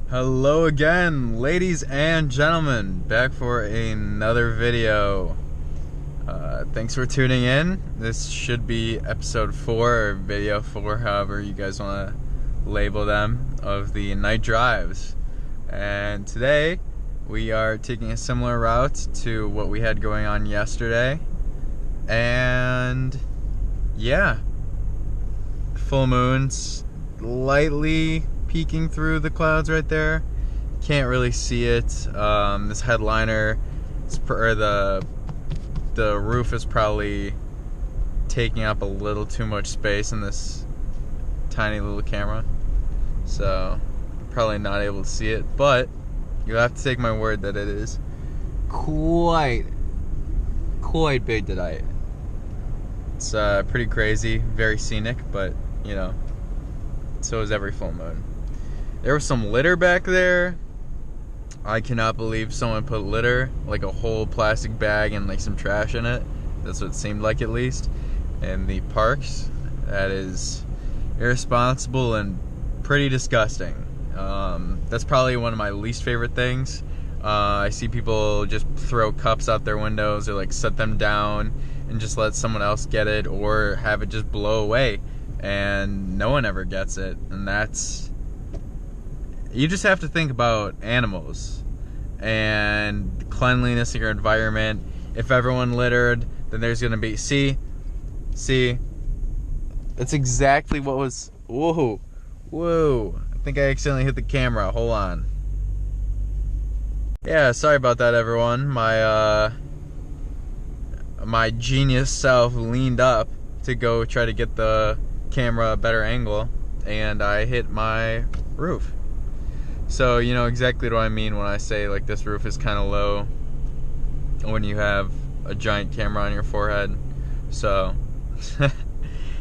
Hello again, ladies and gentlemen, back for another video. Thanks for tuning in. This should be episode 4 or video 4, however you guys want to label them, of the night drives. And today we are taking a similar route to what we had going on yesterday. And yeah, full moon's lightly peeking through the clouds right there. Can't really see it. This headliner, the roof is probably taking up a little too much space in this tiny little camera, so I'm probably not able to see it, but you'll have to take my word that it is quite big tonight. It's pretty crazy, very scenic, but you know, so is every full moon. There was some litter back there. I cannot believe someone put litter, like a whole plastic bag and like some trash in it. That's what it seemed like, at least, in the parks. That is irresponsible and pretty disgusting. That's probably one of my least favorite things. I see people just throw cups out their windows or like set them down and just let someone else get it, or have it just blow away and no one ever gets it. And that's, you just have to think about animals and cleanliness in your environment. If everyone littered, then there's gonna be, see, that's exactly what was, whoa, I think I accidentally hit the camera, hold on. Yeah, sorry about that, everyone. My genius self leaned up to go try to get the camera a better angle, and I hit my roof. So you know exactly what I mean when I say like this roof is kind of low when you have a giant camera on your forehead. So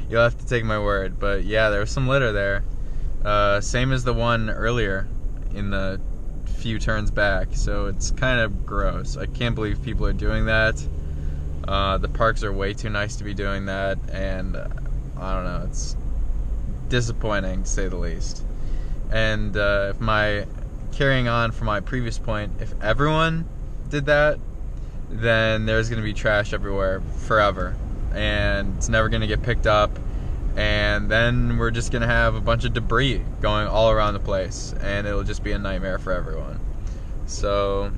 you'll have to take my word. But yeah, there was some litter there, same as the one earlier in the few turns back, so it's kind of gross. I can't believe people are doing that. The parks are way too nice to be doing that, and I don't know, it's disappointing to say the least. And carrying on from my previous point, if everyone did that, then there's going to be trash everywhere forever, and it's never going to get picked up, and then we're just going to have a bunch of debris going all around the place, and it'll just be a nightmare for everyone. So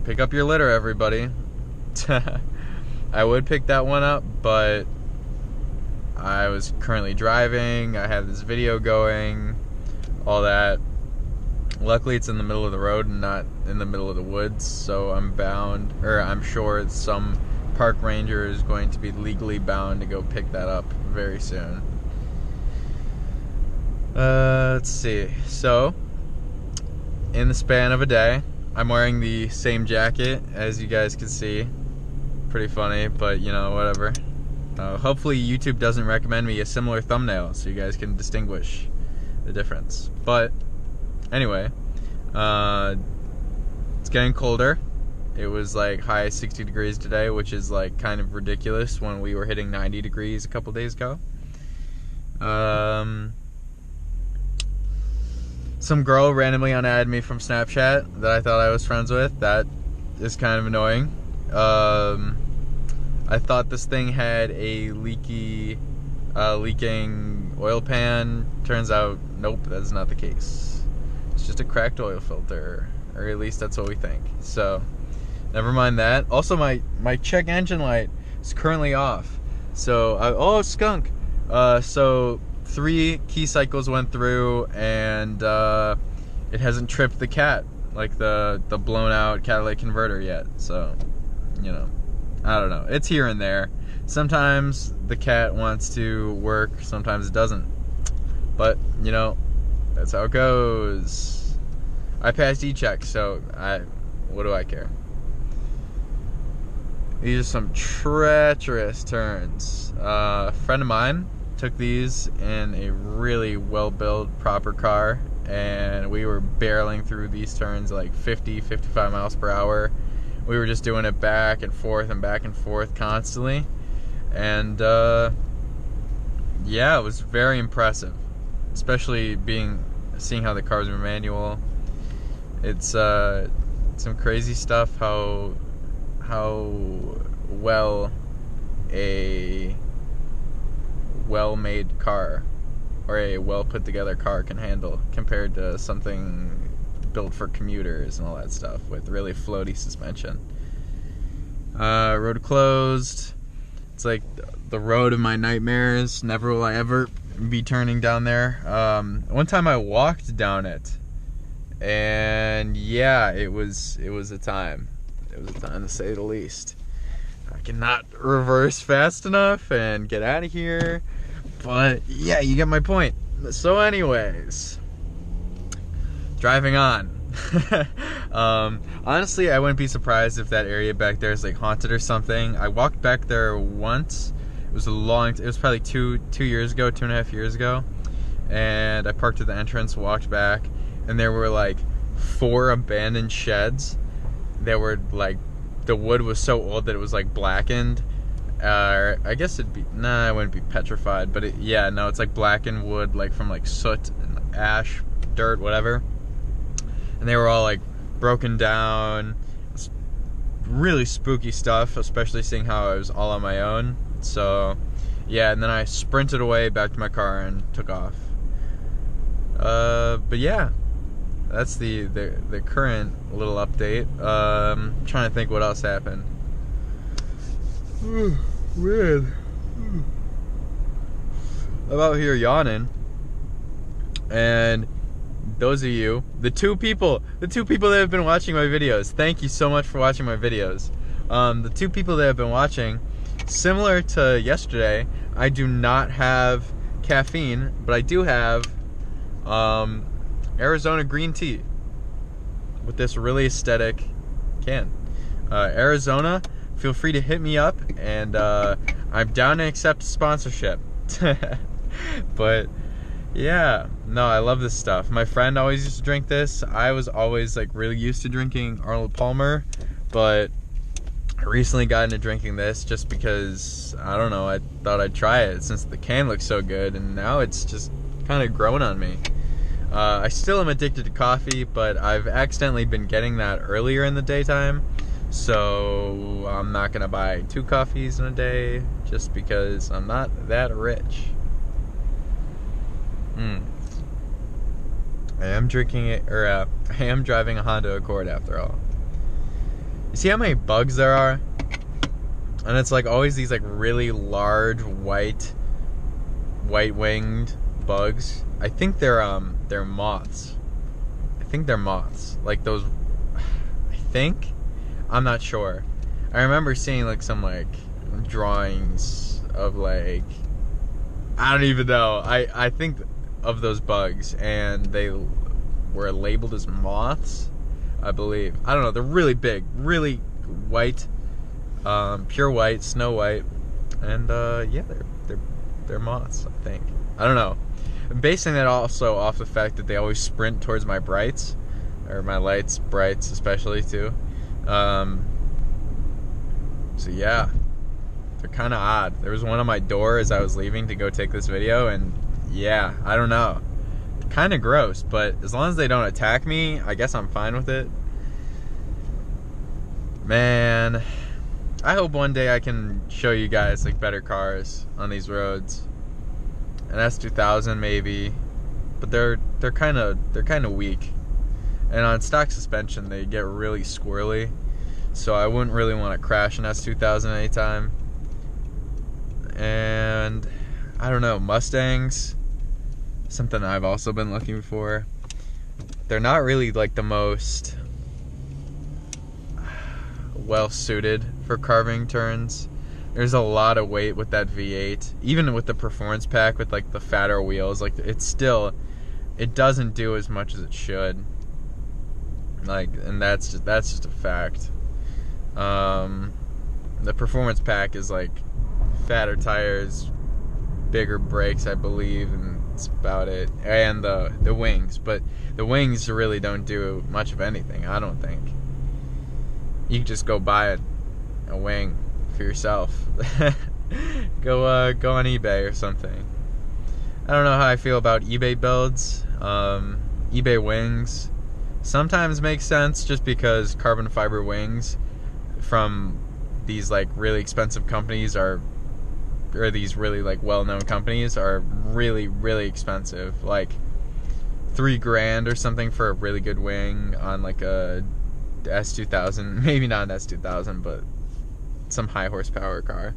pick up your litter, everybody. I would pick that one up, but I was currently driving, I had this video going, all that. Luckily it's in the middle of the road and not in the middle of the woods, so I'm sure some park ranger is going to be legally bound to go pick that up very soon. Let's see. So, in the span of a day, I'm wearing the same jacket, as you guys can see. Pretty funny, but you know, whatever. Hopefully YouTube doesn't recommend me a similar thumbnail so you guys can distinguish the difference. But anyway, it's getting colder. It was like high 60 degrees today, which is like kind of ridiculous when we were hitting 90 degrees a couple days ago. Some girl randomly unadded me from Snapchat that I thought I was friends with. That is kind of annoying. I thought this thing had a leaking oil pan. Turns out, nope, that's not the case. It's just a cracked oil filter, or at least that's what we think. So, never mind that. Also, my check engine light is currently off. So, oh, skunk. So 3 key cycles went through, and it hasn't tripped the cat, like the blown out catalytic converter yet. So, you know, I don't know. It's here and there. Sometimes the cat wants to work, sometimes it doesn't. But, you know, that's how it goes. I passed E-check, so what do I care? These are some treacherous turns. A friend of mine took these in a really well-built, proper car, and we were barreling through these turns like 50, 55 miles per hour. We were just doing it back and forth constantly. And yeah, it was very impressive, especially seeing how the cars were manual. It's some crazy stuff how well a well-made car or a well put together car can handle compared to something built for commuters and all that stuff with really floaty suspension. Road closed. It's like the road of my nightmares. Never will I ever be turning down there. One time I walked down it, and yeah, it was a time. It was a time, to say the least. I cannot reverse fast enough and get out of here, but yeah, you get my point. So anyways, driving on. Honestly, I wouldn't be surprised if that area back there is like haunted or something. I walked back there once. It was probably 2.5 years ago, and I parked at the entrance, walked back, and there were like 4 abandoned sheds that were like, the wood was so old that it was like blackened. I guess it wouldn't be petrified, but it's like blackened wood, like from like soot and ash, dirt, whatever. And they were all like broken down. It's really spooky stuff, especially seeing how I was all on my own. So yeah, and then I sprinted away back to my car and took off. But yeah, that's the current little update. Trying to think what else happened. Man, I'm out here yawning, and those of you, the two people that have been watching my videos, thank you so much for watching my videos. The 2 people that have been watching, similar to yesterday, I do not have caffeine, but I do have Arizona green tea with this really aesthetic can. Arizona, feel free to hit me up, and I'm down to accept sponsorship. But yeah, no, I love this stuff. My friend always used to drink this. I was always like really used to drinking Arnold Palmer, but I recently got into drinking this just because, I don't know, I thought I'd try it since the can looks so good, and now it's just kind of grown on me. I still am addicted to coffee, but I've accidentally been getting that earlier in the daytime, so I'm not gonna buy 2 coffees in a day just because I'm not that rich. I am I am driving a Honda Accord after all. You see how many bugs there are? And it's like always these like really large white-winged bugs. I think they're moths. I think they're moths. Like those, I'm not sure. I remember seeing like some like drawings of like, I don't even know. I think of those bugs, and they were labeled as moths, I believe. I don't know. They're really big, really white, pure white, snow white, and yeah, they're moths, I think. I don't know. I'm basing that also off the fact that they always sprint towards my brights, or my lights, brights especially too. So yeah, they're kind of odd. There was one on my door as I was leaving to go take this video, and yeah, I don't know. Kind of gross, but as long as they don't attack me, I guess I'm fine with it. Man, I hope one day I can show you guys like better cars on these roads. An S2000 maybe, but they're kind of weak, and on stock suspension they get really squirrely. So I wouldn't really want to crash an S2000 anytime. And I don't know, Mustangs, something I've also been looking for. They're not really like the most well suited for carving turns. There's a lot of weight with that V8, even with the performance pack with like the fatter wheels. Like it doesn't do as much as it should. Like, and that's just a fact. The performance pack is like fatter tires, bigger brakes, I believe, and that's about it. And the wings, but the wings really don't do much of anything, I don't think. You can just go buy a wing for yourself. Go on eBay or something. I don't know how I feel about eBay builds, eBay wings. sometimes makes sense just because carbon fiber wings from these like really expensive companies or these really like well-known companies are really, really expensive. Like $3,000 or something for a really good wing on like a S2000, maybe not an S2000, but some high horsepower car.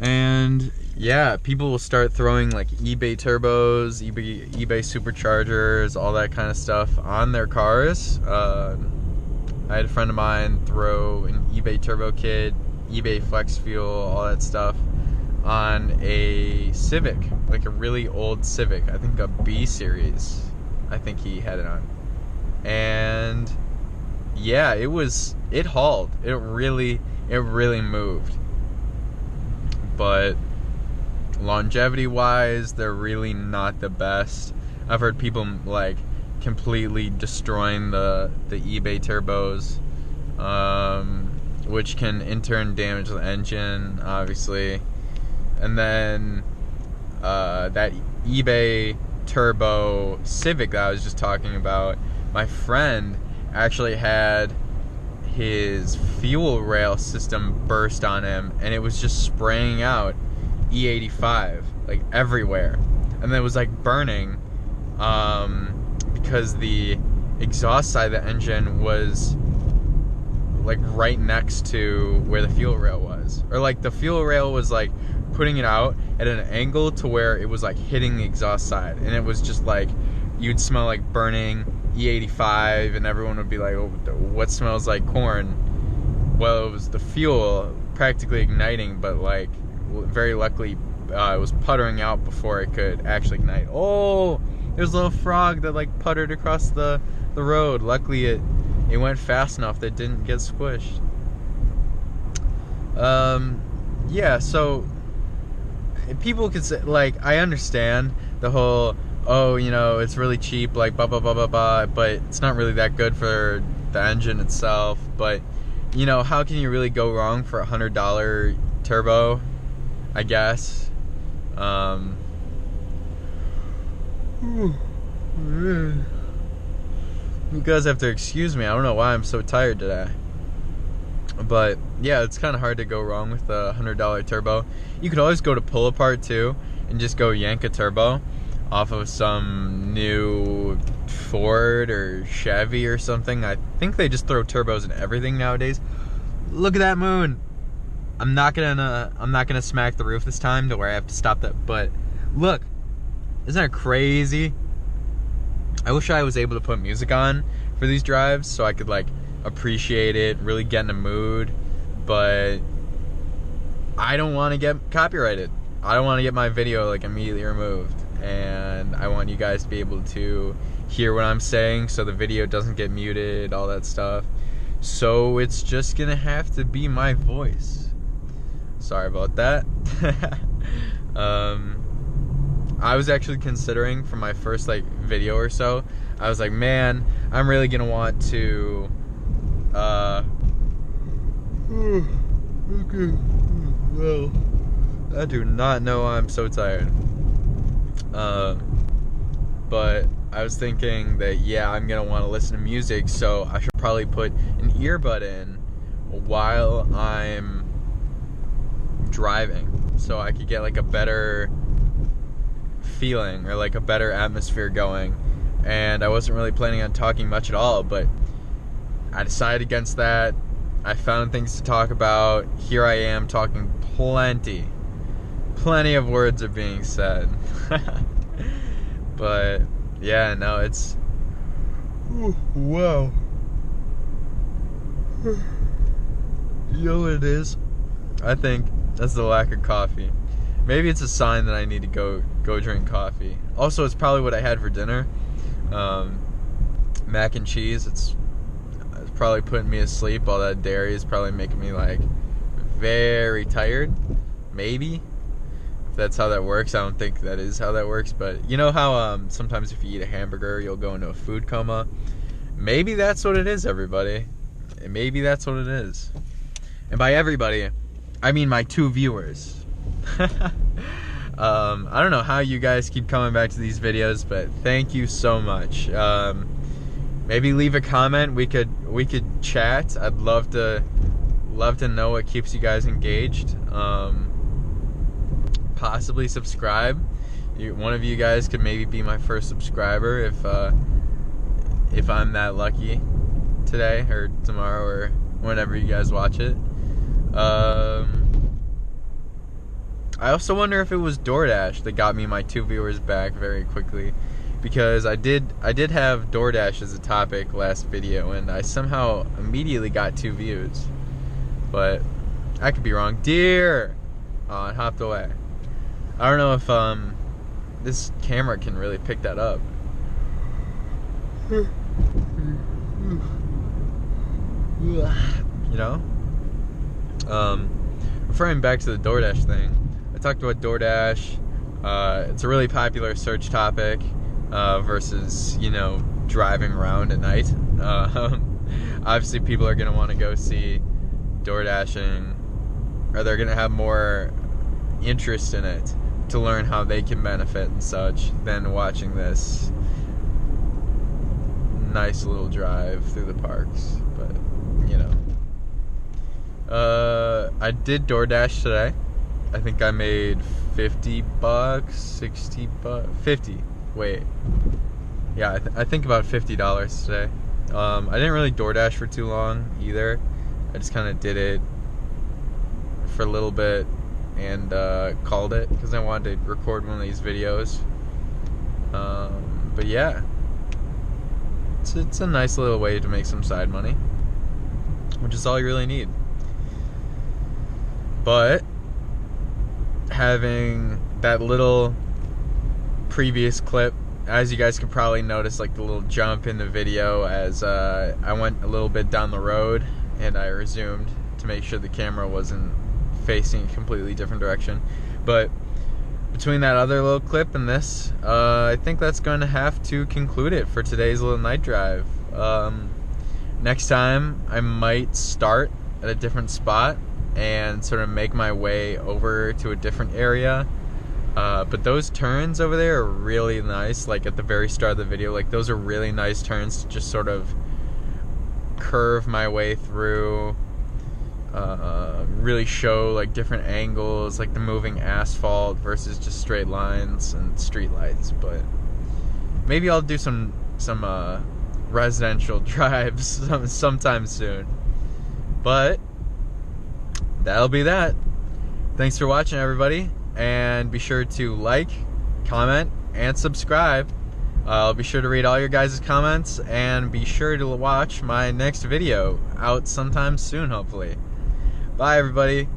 And yeah, people will start throwing like eBay turbos, eBay superchargers, all that kind of stuff on their cars. I had a friend of mine throw an eBay turbo kit, eBay flex fuel, all that stuff on a Civic, like a really old Civic. I think a B series. I think he had it on. And yeah, it hauled. It really moved. But longevity wise, they're really not the best. I've heard people like completely destroying the eBay turbos, which can in turn damage the engine, obviously. And then that eBay turbo Civic that I was just talking about, my friend actually had his fuel rail system burst on him, and it was just spraying out E85 like everywhere, and then it was like burning because the exhaust side of the engine was like right next to where the fuel rail was, or like the fuel rail was like putting it out at an angle to where it was like hitting the exhaust side, and it was just like you'd smell like burning E85, and everyone would be like, oh, what smells like corn? Well, it was the fuel practically igniting, but like very luckily it was puttering out before it could actually ignite. Oh, there's a little frog that like puttered across the road. Luckily it went fast enough that it didn't get squished. Yeah, so people could say, like, I understand the whole, oh, you know, it's really cheap, like, blah, blah, blah, blah, blah, but it's not really that good for the engine itself. But, you know, how can you really go wrong for $100 turbo, I guess? You guys have to excuse me, I don't know why I'm so tired today. But, yeah, it's kind of hard to go wrong with a $100 turbo. You could always go to Pull Apart, too, and just go yank a turbo off of some new Ford or Chevy or something. I think they just throw turbos in everything nowadays. Look at that moon. I'm not gonna smack the roof this time to where I have to stop that. But look, isn't that crazy? I wish I was able to put music on for these drives so I could like appreciate it, really get in the mood. But I don't want to get copyrighted. I don't want to get my video like immediately removed. And I want you guys to be able to hear what I'm saying so the video doesn't get muted, all that stuff. So it's just gonna have to be my voice. Sorry about that. I was actually considering for my first like video or so, I was like, man, I'm really gonna want to okay. Well, I do not know why I'm so tired. But I was thinking that, yeah, I'm gonna want to listen to music, so I should probably put an earbud in while I'm driving, so I could get like a better feeling or like a better atmosphere going. And I wasn't really planning on talking much at all, but I decided against that. I found things to talk about. Here I am talking plenty of words are being said. But yeah, no, it's wow. You know what it is? I think that's the lack of coffee. Maybe it's a sign that I need to go drink coffee. Also, it's probably what I had for dinner. Mac and cheese. It's probably putting me asleep. All that dairy is probably making me like very tired. Maybe. If that's how that works. I don't think that is how that works, but you know how sometimes if you eat a hamburger you'll go into a food coma? Maybe that's what it is, everybody. Maybe that's what it is. And by everybody, I mean my 2 viewers. I don't know how you guys keep coming back to these videos, but thank you so much. Maybe leave a comment. We could chat. I'd love to know what keeps you guys engaged. Possibly subscribe. One of you guys could maybe be my first subscriber if I'm that lucky today or tomorrow or whenever you guys watch it. I also wonder if it was DoorDash that got me my 2 viewers back very quickly, because I did have DoorDash as a topic last video, and I somehow immediately got 2 views. But I could be wrong. Deer! Oh, it hopped away. I don't know if this camera can really pick that up. You know? Referring back to the DoorDash thing, I talked about DoorDash. It's a really popular search topic versus, you know, driving around at night. Obviously, people are going to want to go see Doordashing, or they're going to have more interest in it to learn how they can benefit and such than watching this nice little drive through the parks. But, you know. I did DoorDash today. I think I made $50, $60, 50. Wait. Yeah, I think about $50 today. I didn't really DoorDash for too long either. I just kind of did it for a little bit and called it because I wanted to record one of these videos. But yeah, it's a nice little way to make some side money, which is all you really need. But having that little previous clip, as you guys can probably notice, like the little jump in the video as I went a little bit down the road and I resumed to make sure the camera wasn't facing a completely different direction. But between that other little clip and this, I think that's going to have to conclude it for today's little night drive. Next time I might start at a different spot and sort of make my way over to a different area. But those turns over there are really nice, like at the very start of the video. Like, those are really nice turns to just sort of curve my way through, really show like different angles, like the moving asphalt versus just straight lines and street lights. But maybe I'll do some residential drives sometime soon. But that'll be that. Thanks for watching, everybody, and be sure to like, comment, and subscribe. I'll be sure to read all your guys' comments, and be sure to watch my next video out sometime soon, hopefully. Bye, everybody.